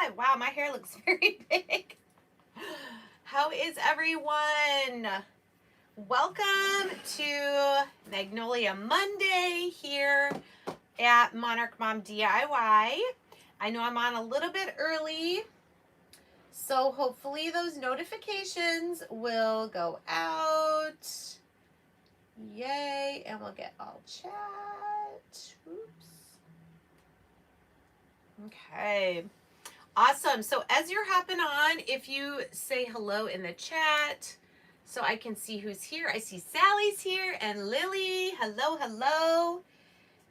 live. Wow, my hair looks very big. How is everyone? Welcome to Magnolia Monday here at Monarch Mom DIY. I know I'm on a little bit early, so hopefully those notifications will go out. Yay, and we'll get all chat. Oops. Okay. Awesome. So as you're hopping on, if you say hello in the chat so I can see who's here. I see Sally's here and Lily. Hello, hello.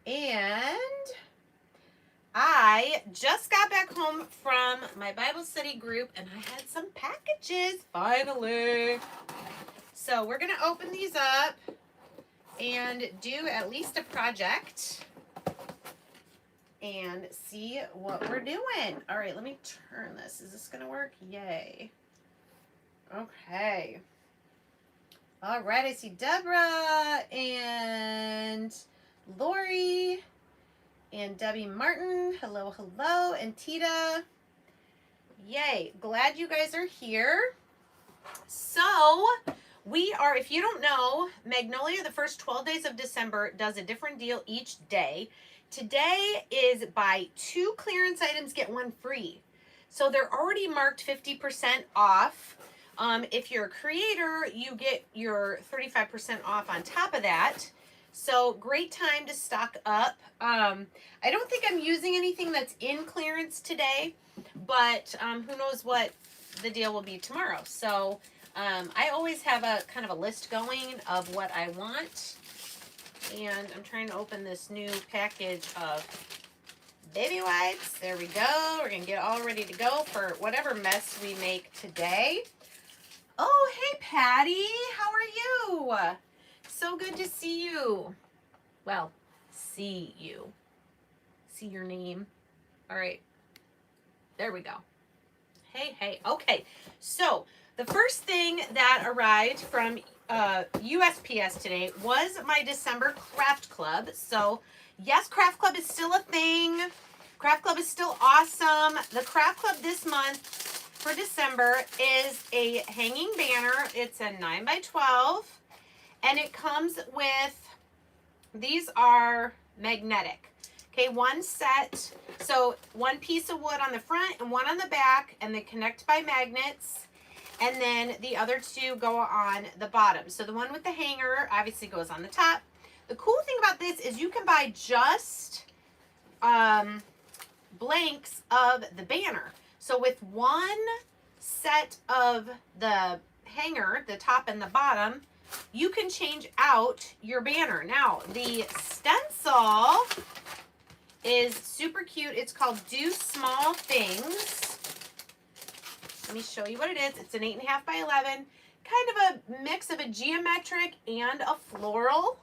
And I just got back home from my Bible study group and I had some packages finally. So we're going to open these up and do at least a project and see what we're doing. All right, let me turn this. Is this gonna work? Yay. Okay. All right, I see Deborah and Lori and Debbie Martin. Hello, hello, and Tita. Yay, glad you guys are here. So we are, if you don't know, Magnolia, the first 12 days of December, does a different deal each day. Today is buy 2 clearance items, get 1 free. So they're already marked 50% off. If you're a creator, you get your 35% off on top of that. So great time to stock up. I don't think I'm using anything that's in clearance today, but who knows what the deal will be tomorrow. So I always have a kind of a list going of what I want. And I'm trying to open this new package of baby wipes. There we go. We're going to get all ready to go for whatever mess we make today. Oh, hey, Patty. How are you? So good to see you. Well, see you. See your name. All right. There we go. Hey, hey. Okay. So the first thing that arrived from USPS today was my December craft club. So yes, craft club is still a thing. Craft club is still awesome. The craft club this month for December is a hanging banner. It's a 9x12 and it comes with, these are magnetic. Okay, 1 set. So 1 piece of wood on the front and 1 on the back, and they connect by magnets. And then the other 2 go on the bottom. So the one with the hanger obviously goes on the top. The cool thing about this is you can buy just blanks of the banner. So with 1 set of the hanger, the top and the bottom, you can change out your banner. Now, the stencil is super cute. It's called Do Small Things. Let me show you what it is. It's an 8.5 by 11, kind of a mix of a geometric and a floral.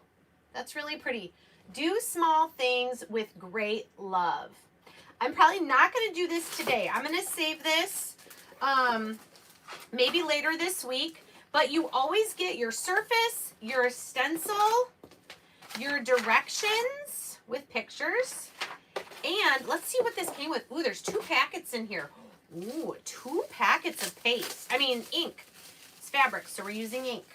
That's really pretty. Do small things with great love. I'm probably not going to do this today. I'm going to save this maybe later this week, but you always get your surface, your stencil, your directions with pictures, and let's see what this came with. Ooh, there's 2 packets in here. Ooh, 2 packets of paste. I mean, ink. It's fabric, so we're using ink.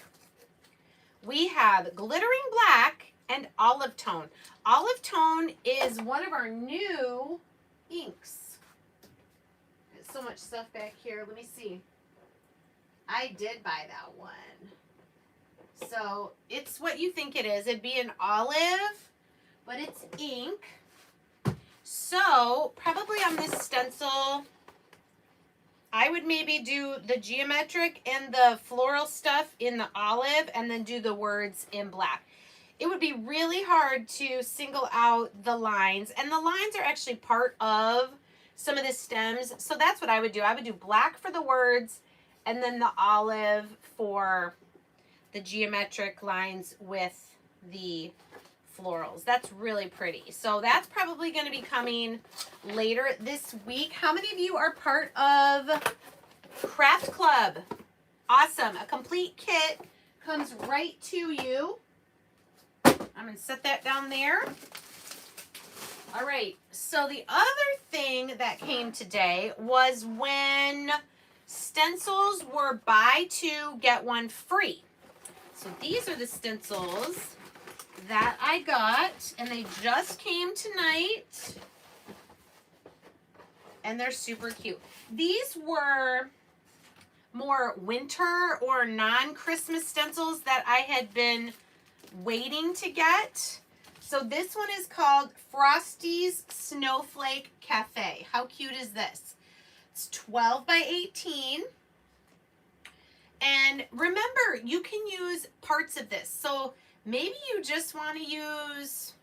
We have glittering black and olive tone. Olive tone is one of our new inks. There's so much stuff back here. Let me see. I did buy that one. So it's what you think it is. It'd be an olive, but it's ink. So probably on this stencil, I would maybe do the geometric and the floral stuff in the olive and then do the words in black. It would be really hard to single out the lines, and the lines are actually part of some of the stems. So that's what I would do. I would do black for the words and then the olive for the geometric lines with the florals. That's really pretty. So that's probably going to be coming later this week. How many of you are part of Craft Club? Awesome. A complete kit comes right to you. I'm going to set that down there. All right, so the other thing that came today was when stencils were buy two, get one free. So these are the stencils that I got, and they just came tonight. And they're super cute. These were more winter or non-Christmas stencils that I had been waiting to get. So this one is called Frosty's Snowflake Cafe. How cute is this? It's 12 by 18. And remember, you can use parts of this. So maybe you just want to use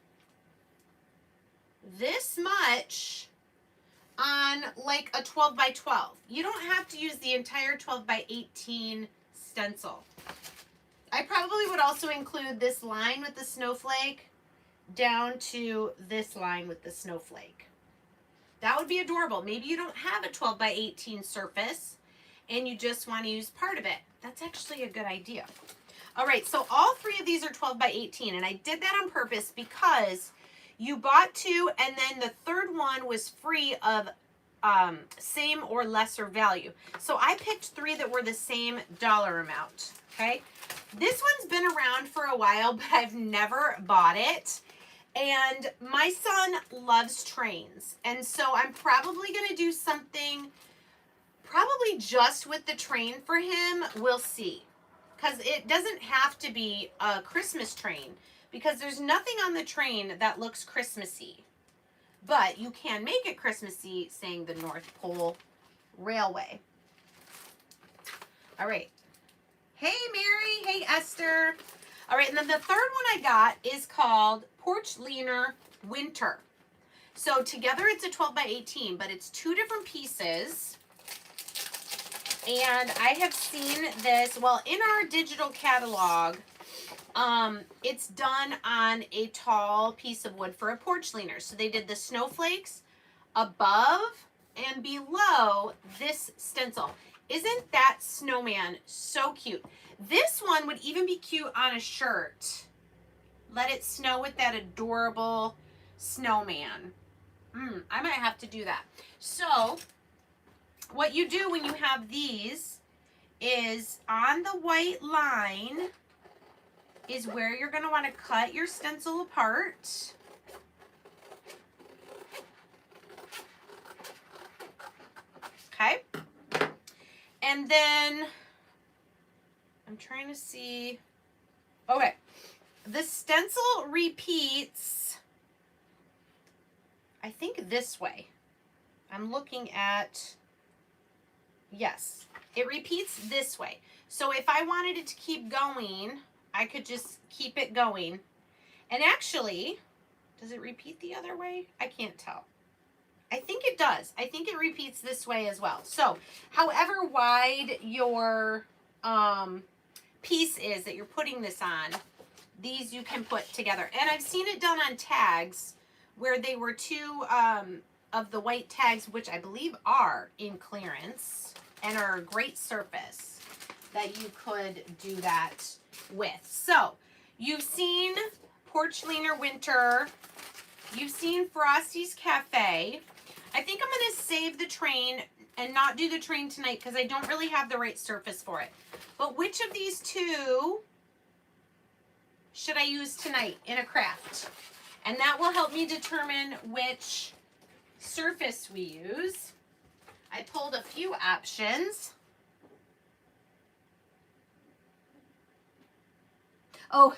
this much on like a 12 by 12. You don't have to use the entire 12 by 18 stencil. I probably would also include this line with the snowflake down to this line with the snowflake. That would be adorable. Maybe you don't have a 12 by 18 surface and you just want to use part of it. That's actually a good idea. All right, so all three of these are 12 by 18, and I did that on purpose because you bought two and then the third one was free of same or lesser value. So I picked three that were the same dollar amount, okay? This one's been around for a while, but I've never bought it. And my son loves trains. And so I'm probably going to do something probably just with the train for him. We'll see. Because it doesn't have to be a Christmas train, because there's nothing on the train that looks Christmassy. But you can make it Christmassy, saying the North Pole Railway. All right. Hey, Mary. Hey, Esther. All right, and then the third one I got is called Porch Leaner Winter. So together it's a 12 by 18, but it's two different pieces. And I have seen this, well, in our digital catalog, it's done on a tall piece of wood for a porch leaner. So they did the snowflakes above and below this stencil. Isn't that snowman so cute? This one would even be cute on a shirt. Let it snow with that adorable snowman. I might have to do that. So what you do when you have these is on the white line is where you're going to want to cut your stencil apart. Okay. And then I'm trying to see. Okay. The stencil repeats, I think, this way. I'm looking at, yes, it repeats this way. So if I wanted it to keep going, I could just keep it going. And actually, does it repeat the other way? I can't tell. I think it does. I think it repeats this way as well. So however wide your piece is that you're putting this on, these you can put together. And I've seen it done on tags where they were two of the white tags, which I believe are in clearance and are a great surface that you could do that with. So you've seen Porch Leaner Winter. You've seen Frosty's Cafe. I think I'm going to save the train and not do the train tonight because I don't really have the right surface for it. But which of these two should I use tonight in a craft? And that will help me determine which surface we use. I pulled a few options. Oh,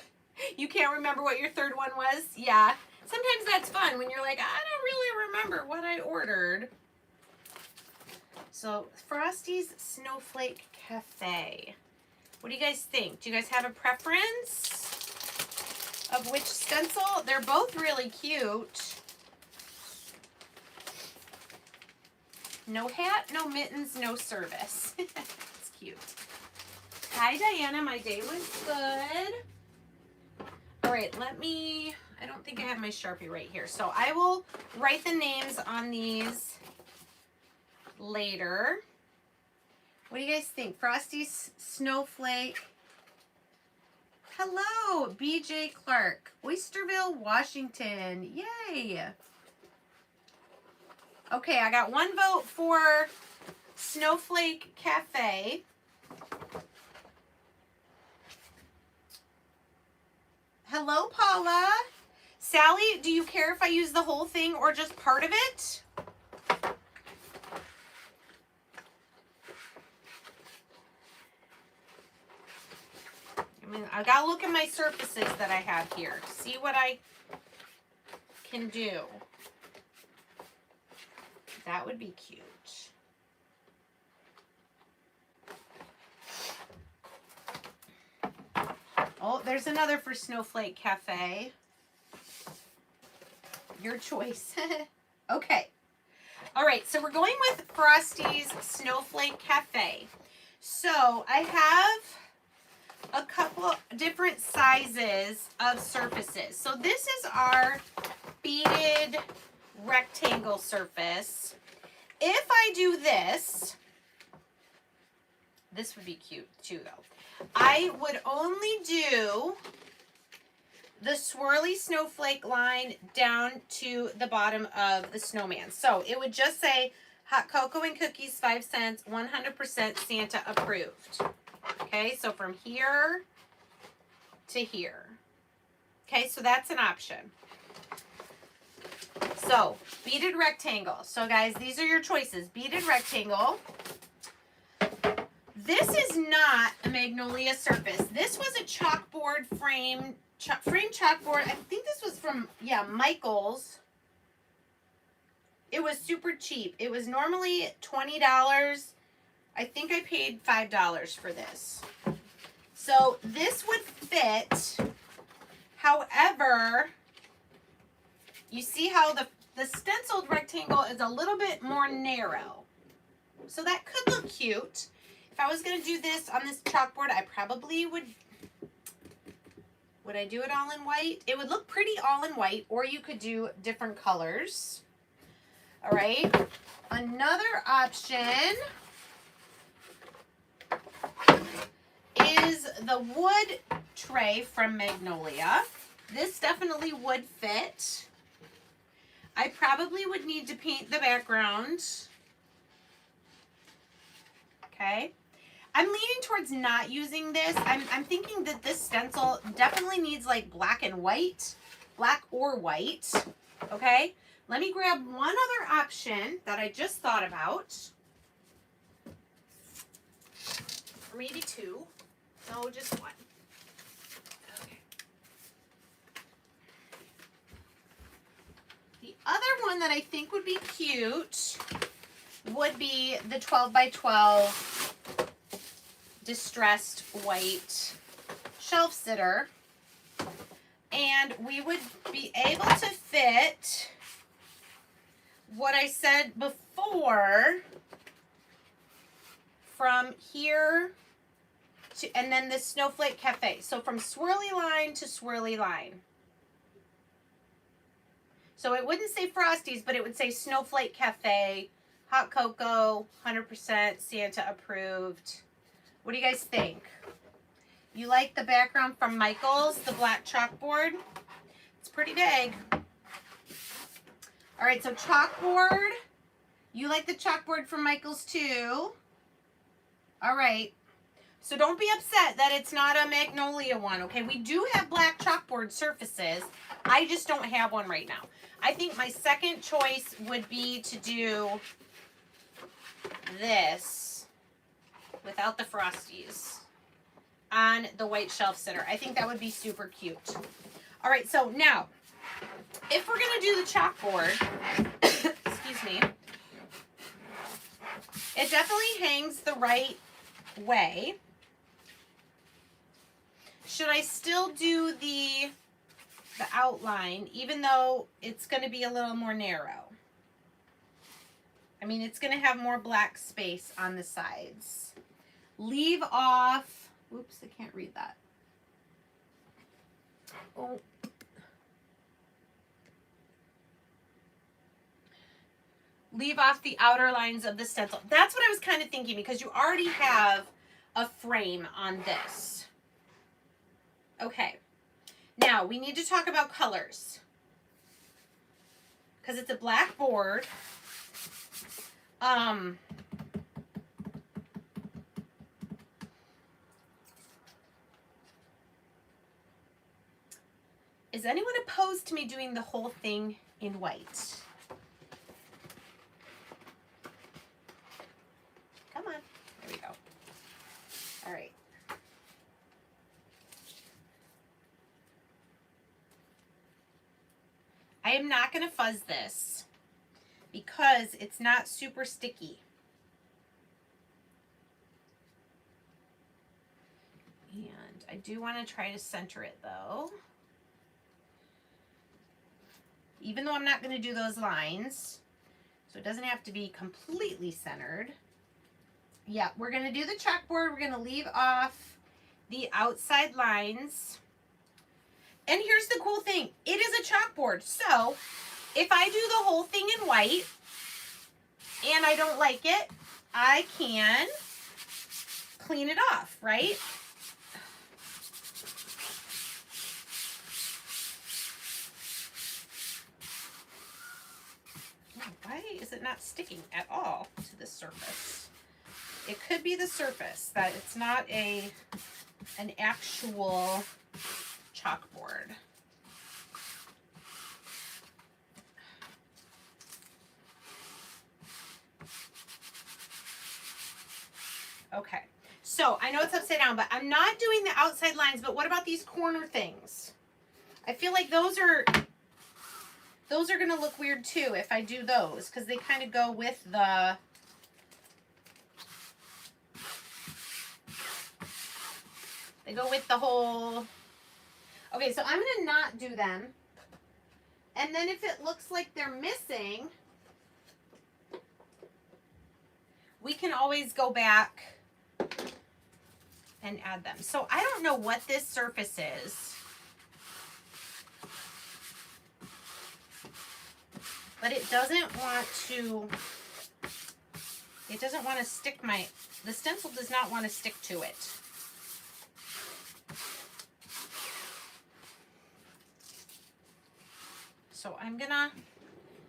you can't remember what your third one was? Yeah. Sometimes that's fun when you're like, I don't really remember what I ordered. So, Frosty's Snowflake Cafe. What do you guys think? Do you guys have a preference of which stencil? They're both really cute. No hat, no mittens, no service. It's cute. Hi, Diana. My day was good. All right, I don't think I have my Sharpie right here. So I will write the names on these later. What do you guys think? Frosty's Snowflake. Hello, BJ Clark. Oysterville, Washington. Yay. Okay, I got one vote for Snowflake Cafe. Hello, Paula. Sally, do you care if I use the whole thing or just part of it? I mean, I gotta look at my surfaces that I have here. See what I can do. That would be cute. Oh, there's another for Snowflake Cafe. Your choice. Okay. All right, so we're going with Frosty's Snowflake Cafe. So I have a couple different sizes of surfaces. So this is our beaded rectangle surface. If I do this, this would be cute too though. I would only do the swirly snowflake line down to the bottom of the snowman. So it would just say hot cocoa and cookies, 5 cents, 100% Santa approved. Okay, so from here to here. Okay, so that's an option. So beaded rectangle. So guys, these are your choices. Beaded rectangle. This is not a Magnolia surface. This was a chalkboard frame chalkboard. I think this was from, yeah, Michael's. It was super cheap. It was normally $20. I think I paid $5 for this. So this would fit. However, you see how the stenciled rectangle is a little bit more narrow. So that could look cute. If I was going to do this on this chalkboard, I probably would I do it all in white? It would look pretty all in white, or you could do different colors. All right. Another option is the wood tray from Magnolia. This definitely would fit. I probably would need to paint the background. Okay. I'm leaning towards not using this. I'm thinking that this stencil definitely needs like black and white, black or white. Okay. Let me grab one other option that I just thought about. Or maybe two. No, just one. Okay. The other one that I think would be cute would be the 12 by 12 distressed white shelf sitter, and we would be able to fit what I said before from here to, and then this Snowflake Cafe. So from swirly line to swirly line. So it wouldn't say Frosty's, but it would say Snowflake Cafe, hot cocoa, 100% Santa approved. What do you guys think? You like the background from Michael's, the black chalkboard? It's pretty big. All right, so chalkboard. You like the chalkboard from Michael's too? All right. So don't be upset that it's not a Magnolia one, okay? We do have black chalkboard surfaces. I just don't have one right now. I think my second choice would be to do this without the Frosties on the white shelf sitter. I think that would be super cute. All right, so now, if we're gonna do the chalkboard, excuse me, it definitely hangs the right way. Should I still do the outline, even though it's gonna be a little more narrow? I mean, it's gonna have more black space on the sides. Leave off, oops, I can't read that. Oh. Leave off the outer lines of the stencil. That's what I was kind of thinking, because you already have a frame on this. Okay. Now, we need to talk about colors. Because it's a black board. Is anyone opposed to me doing the whole thing in white? Come on. There we go. All right. I am not going to fuzz this because it's not super sticky. And I do want to try to center it though. Even though I'm not going to do those lines, so it doesn't have to be completely centered. Yeah, we're going to do the chalkboard. We're going to leave off the outside lines. And here's the cool thing. It is a chalkboard. So if I do the whole thing in white and I don't like it, I can clean it off, right? Why is it not sticking at all to the surface? It could be the surface, that it's not an actual chalkboard. Okay, so I know it's upside down, but I'm not doing the outside lines, but what about these corner things? I feel like those are gonna look weird too if I do those, because they kind of go with the whole. Okay, so I'm gonna not do them, and then if it looks like they're missing, we can always go back and add them. So I don't know what this surface is, but it doesn't want to stick the stencil does not want to stick to it. So I'm gonna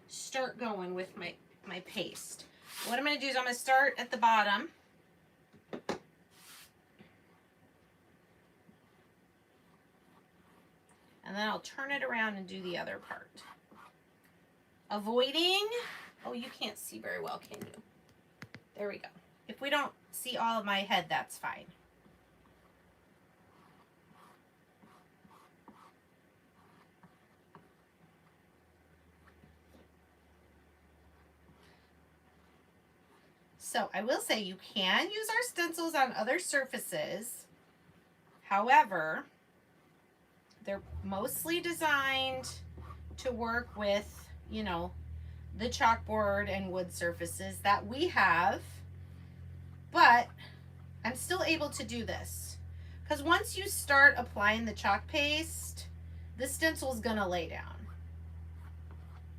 start going with my paste. What I'm gonna do is I'm gonna start at the bottom. And then I'll turn it around and do the other part. Avoiding, oh, you can't see very well, can you? There we go. If we don't see all of my head, that's fine. So I will say you can use our stencils on other surfaces. However, they're mostly designed to work with, you know, the chalkboard and wood surfaces that we have. But I'm still able to do this because once you start applying the chalk paste, the stencil is going to lay down,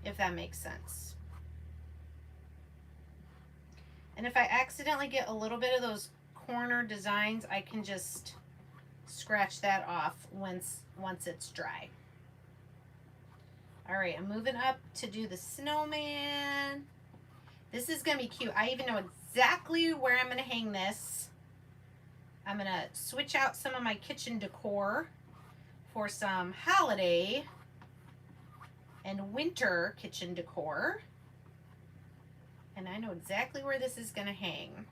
if that makes sense. And if I accidentally get a little bit of those corner designs, I can just scratch that off once it's dry. All right, I'm moving up to do the snowman. This is gonna be cute. I even know exactly where I'm gonna hang this. I'm gonna switch out some of my kitchen decor for some holiday and winter kitchen decor. And I know exactly where this is gonna hang.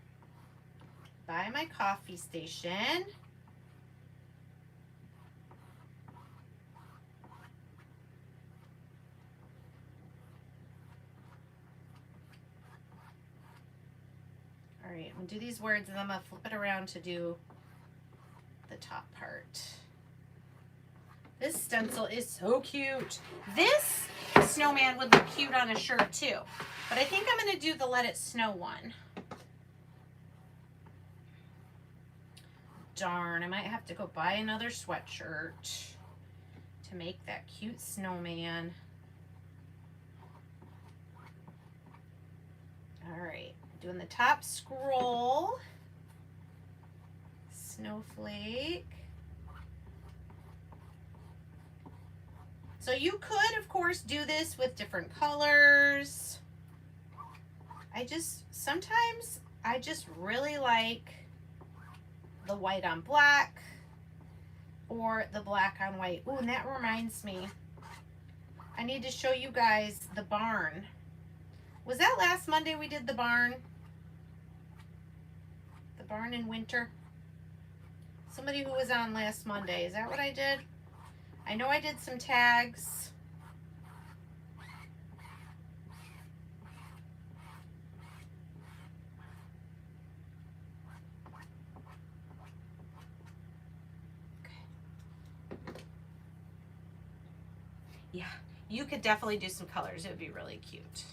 By my coffee station. All right, I'm gonna do these words and then I'm gonna flip it around to do the top part. This stencil is so cute. This snowman would look cute on a shirt too, but I think I'm gonna do the Let It Snow one. Darn, I might have to go buy another sweatshirt to make that cute snowman. All right, doing the top scroll. Snowflake. So you could, of course, do this with different colors. Sometimes I just really like the white on black or the black on white. Ooh, and that reminds me, I need to show you guys the barn. Was that last Monday we did the barn? The barn in winter? Somebody who was on last Monday. Is that what I did? I know I did some tags. Yeah, you could definitely do some colors. It would be really cute.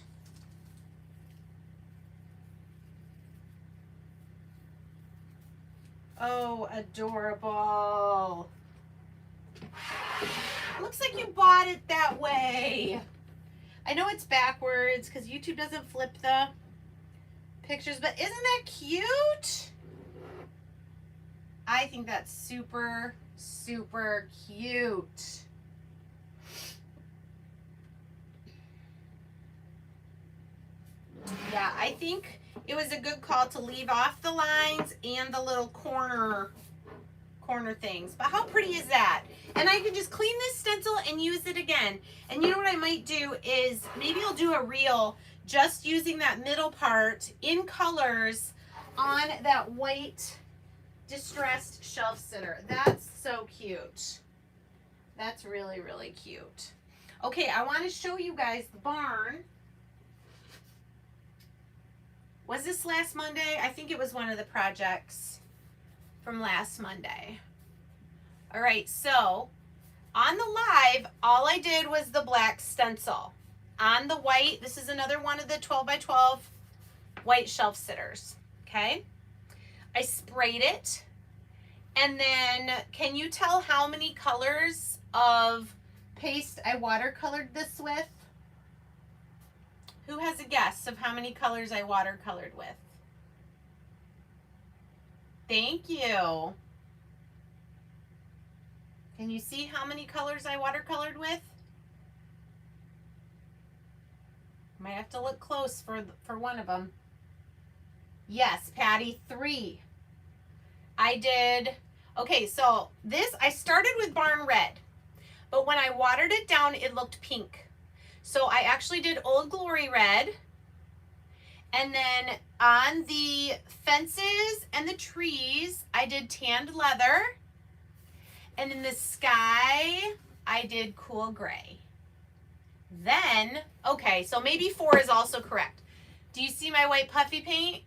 Oh, adorable. Looks like you bought it that way. I know it's backwards because YouTube doesn't flip the pictures, but isn't that cute? I think that's super, super cute. Yeah, I think it was a good call to leave off the lines and the little corner things. But how pretty is that? And I can just clean this stencil and use it again. And you know what I might do is maybe I'll do a reel just using that middle part in colors on that white distressed shelf sitter. That's so cute. That's really, really cute. Okay, I want to show you guys the barn. Was this last Monday? I think it was one of the projects from last Monday. All right, so on the live, all I did was the black stencil. On the white, this is another one of the 12 by 12 white shelf sitters, okay? I sprayed it, and then can you tell how many colors of paste I watercolored this with? Who has a guess of how many colors I watercolored with? Thank you. Can you see how many colors I watercolored with? Might have to look close for one of them. Yes, Patty, 3. I did, okay, so this, I started with Barn Red, but when I watered it down, it looked pink. So I actually did Old Glory Red, and then on the fences and the trees, I did tanned leather, and in the sky, I did cool gray. Then, okay, so maybe 4 is also correct. Do you see my white puffy paint?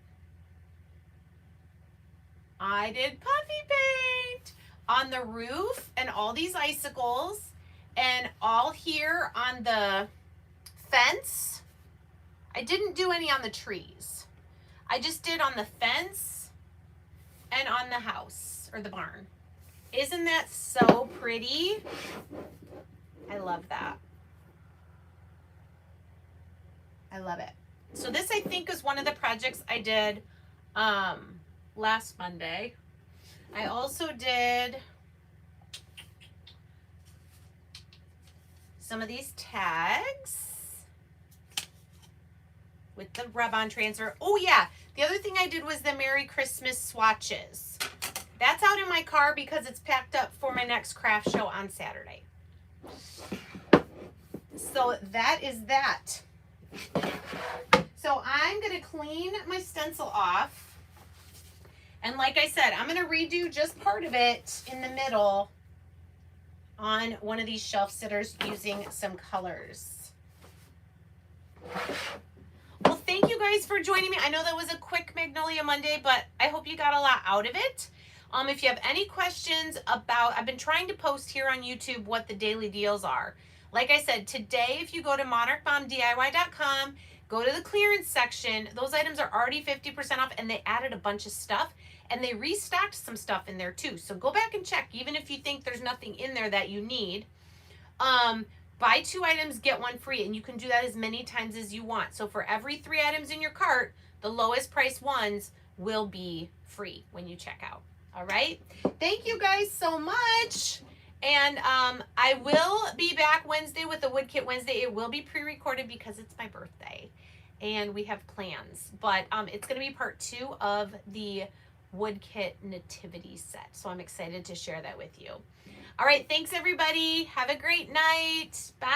I did puffy paint on the roof and all these icicles, and all here on the fence. I didn't do any on the trees. I just did on the fence and on the house or the barn. Isn't that so pretty? I love that. I love it. So this, I think, is one of the projects I did last Monday. I also did some of these tags with the rub-on transfer. Oh yeah, the other thing I did was the Merry Christmas swatches. That's out in my car because it's packed up for my next craft show on Saturday. So that is that. So I'm gonna clean my stencil off. And like I said, I'm gonna redo just part of it in the middle on one of these shelf sitters using some colors. Well, thank you guys for joining me. I know that was a quick Magnolia Monday, but I hope you got a lot out of it. If you have any questions about, I've been trying to post here on YouTube what the daily deals are. Like I said, today, if you go to monarchmomdiy.com, go to the clearance section, those items are already 50% off, and they added a bunch of stuff, and they restocked some stuff in there too. So go back and check, even if you think there's nothing in there that you need. Buy 2 items, get 1 free, and you can do that as many times as you want. So for every 3 items in your cart, the lowest price ones will be free when you check out. All right. Thank you guys so much. And I will be back Wednesday with the Wood Kit Wednesday. It will be pre-recorded because it's my birthday. and we have plans. But it's going to be part 2 of the wood kit nativity set. So I'm excited to share that with you. All right, thanks everybody. Have a great night. Bye.